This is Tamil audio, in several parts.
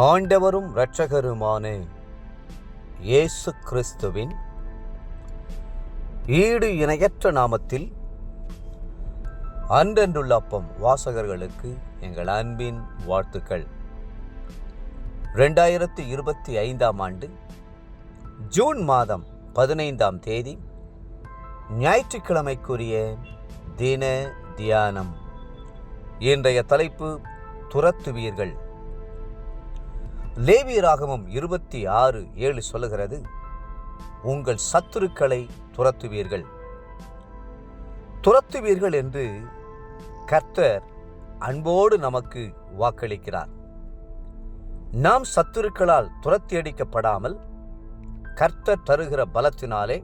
ஆண்டவரும் இரட்சகருமான இயேசு கிறிஸ்துவின் ஈடு இணையற்ற நாமத்தில் அன்றென்றுள்ள அப்பம் வாசகர்களுக்கு எங்கள் அன்பின் வாழ்த்துக்கள். 2025 ஆண்டு ஜூன் மாதம் 15ஆம் தேதி ஞாயிற்றுக்கிழமைக்குரிய தின தியானம். இன்றைய தலைப்பு துரத்துவீர்கள். லேவியராகமம் 26:7 சொல்லுகிறது, உங்கள் சத்துருக்களை துரத்துவீர்கள். துரத்துவீர்கள் என்று கர்த்தர் அன்போடு நமக்கு வாக்களிக்கிறார். நாம் சத்துருக்களால் துரத்தியடிக்கப்படாமல் கர்த்தர் தருகிற பலத்தினாலே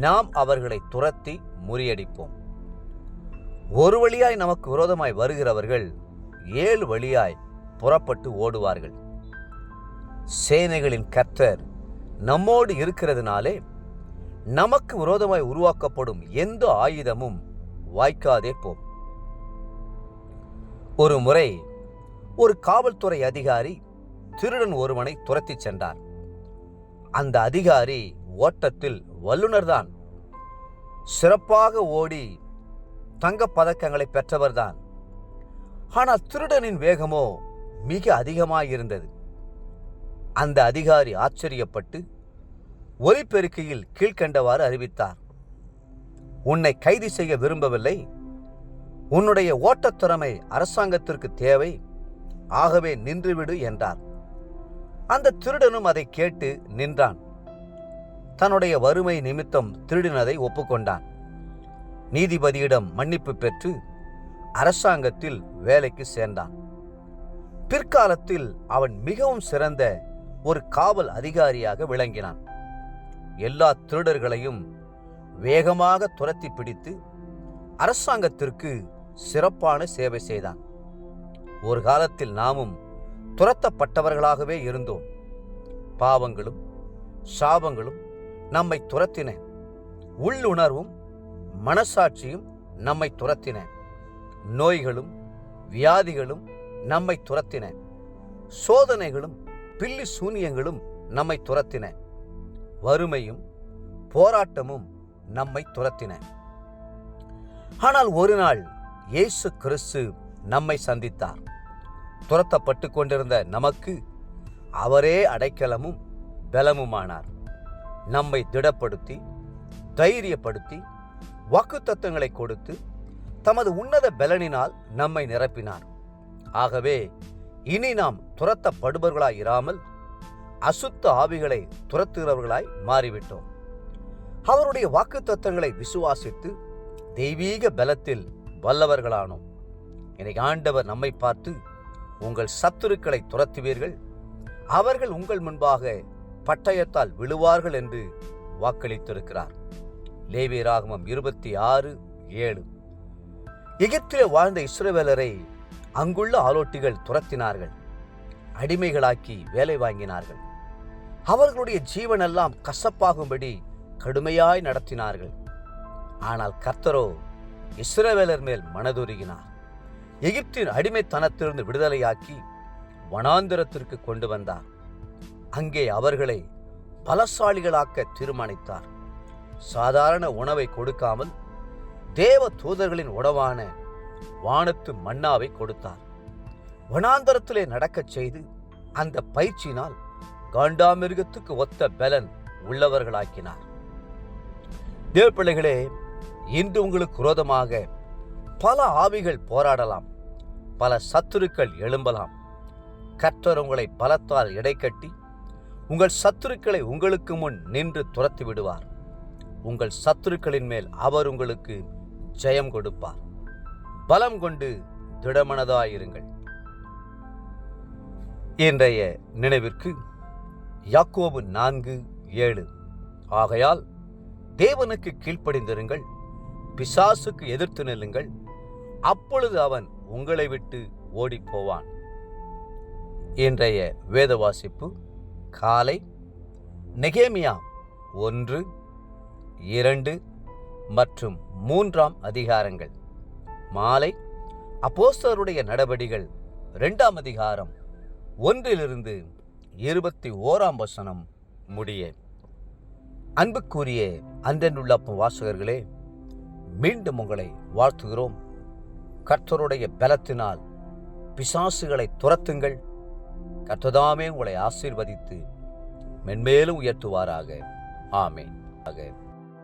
நாம் அவர்களை துரத்தி முறியடிப்போம். ஒரு வழியாய் நமக்கு விரோதமாய் வருகிறவர்கள் 7 வழியாய் புறப்பட்டு ஓடுவார்கள். சேனைகளின் கர்த்தர் நம்மோடு இருக்கிறதுனாலே நமக்கு விரோதமாய் உருவாக்கப்படும் எந்த ஆயுதமும் வாய்க்காதே போம். ஒரு முறை ஒரு காவல்துறை அதிகாரி திருடன் ஒருவனை துரத்தி சென்றார். அந்த அதிகாரி ஓட்டத்தில் வல்லுநர்தான், சிறப்பாக ஓடி தங்கப் பதக்கங்களை பெற்றவர்தான். ஆனால் திருடனின் வேகமோ மிக அதிகமாயிருந்தது. அந்த அதிகாரி ஆச்சரியப்பட்டு ஒலிபெருக்கியில் கீழ்க்கண்டவாறு அறிவித்தார், உன்னை கைது செய்ய விரும்பவில்லை, உன்னுடைய ஓட்டத்திறமை அரசாங்கத்திற்கு தேவை, ஆகவே நின்றுவிடு என்றார். அந்த திருடனும் அதை கேட்டு நின்றான். தன்னுடைய வறுமை நிமித்தம் திருடினதை ஒப்புக்கொண்டான். நீதிபதியிடம் மன்னிப்பு பெற்று அரசாங்கத்தில் வேலைக்கு சேர்ந்தான். பிற்காலத்தில் அவன் மிகவும் சிறந்த ஒரு காவல் அதிகாரியாக விளங்கினான். எல்லா திருடர்களையும் வேகமாக துரத்தி பிடித்து அரசாங்கத்திற்கு சிறப்பான சேவை செய்தான். ஒரு காலத்தில் நாமும் துரத்தப்பட்டவர்களாகவே இருந்தோம். பாவங்களும் சாபங்களும் நம்மை துரத்தின. உள்ளுணர்வும் மனசாட்சியும் நம்மை துரத்தின. நோய்களும் வியாதிகளும் நம்மை துரத்தின. சோதனைகளும் பில்லி சூனியங்களும் நம்மை துரத்தின. வறுமையும் போராட்டமும் நம்மை துரத்தின. ஆனால் ஒரு நாள் இயேசு கிறிஸ்து நம்மை சந்தித்தார். துரத்தப்பட்டு கொண்டிருந்த நமக்கு அவரே அடைக்கலமும் பலமுமானார். நம்மை திடப்படுத்தி தைரியப்படுத்தி வாக்குத்தத்தங்களை கொடுத்து தமது உன்னத பலனினால் நம்மை நிரப்பினார். ஆகவே இனி நாம் துரத்தப்படுபவர்களாய் இராமல் அசுத்த ஆவிகளை துரத்துகிறவர்களாய் மாறிவிட்டோம். அவருடைய வாக்குத்தத்தங்களை விசுவாசித்து தெய்வீக பலத்தில் வல்லவர்களானோம். இன்னைக்கு ஆண்டவர் நம்மை பார்த்து, உங்கள் சத்துருக்களை துரத்துவீர்கள், அவர்கள் உங்கள் முன்பாக பட்டயத்தால் விழுவார்கள் என்று வாக்களித்திருக்கிறார். லேவியராகமம் 26:7. எகிப்திலே வாழ்ந்த இஸ்ரவேலரை அங்குள்ள ஆலோட்டிகள் துரத்தினார்கள், அடிமைகளாக்கி வேலை வாங்கினார்கள். அவர்களுடைய ஜீவனெல்லாம் கசப்பாகும்படி கடுமையாய் நடத்தினார்கள். ஆனால் கர்த்தரோ இஸ்ரவேலர் மேல் மனதுருகினார். எகிப்தின் அடிமைத்தனத்திலிருந்து விடுதலையாக்கி வனாந்திரத்திற்கு கொண்டு வந்தார். அங்கே அவர்களை பலசாலிகளாக்க தீர்மானித்தார். சாதாரண உணவை கொடுக்காமல் தேவ தூதர்களின் உணவான வானத்து மன்னாவை கொடுத்தார். வனாந்தரத்திலே நடக்கச் செய்து அந்த பயிற்சியினால் காண்டாமிருகத்துக்கு ஒத்த பலன் உள்ளவர்களாக்கினார். தேவ பிள்ளைகளே, இன்று உங்களுக்கு விரோதமாக பல ஆவிகள் போராடலாம், பல சத்துருக்கள் எழும்பலாம். கர்த்தர் உங்களை பலத்தால் இடைக்கட்டி உங்கள் சத்துருக்களை உங்களுக்கு முன் நின்று துரத்தி விடுவார். உங்கள் சத்துருக்களின் மேல் அவர் உங்களுக்கு ஜெயம் கொடுப்பார். பலம் கொண்டு திடமனதாயிருங்கள். இன்றைய நினைவிற்கு யாக்கோபு 4:7. ஆகையால் தேவனுக்கு கீழ்ப்படிந்திருங்கள், பிசாசுக்கு எதிர்த்து நில்லுங்கள், அப்பொழுது அவன் உங்களை விட்டு ஓடிப்போவான். இன்றைய வேத வாசிப்பு காலை நெகேமியா 1, 2 மற்றும் 3 அதிகாரங்கள். மாலை அப்போஸ்தலருடைய நடபடிகள் 2 அதிகாரம் 1 21 முடிய. அன்புக்குரிய அன்றென்றுள்ளப்பம் வாசகர்களே, மீண்டும் உங்களை வாழ்த்துகிறோம். கர்த்தருடைய பலத்தினால் பிசாசுகளை துரத்துங்கள். கர்த்ததாமே உங்களை ஆசீர்வதித்து மென்மேலும் உயர்த்துவாராக. ஆமென்.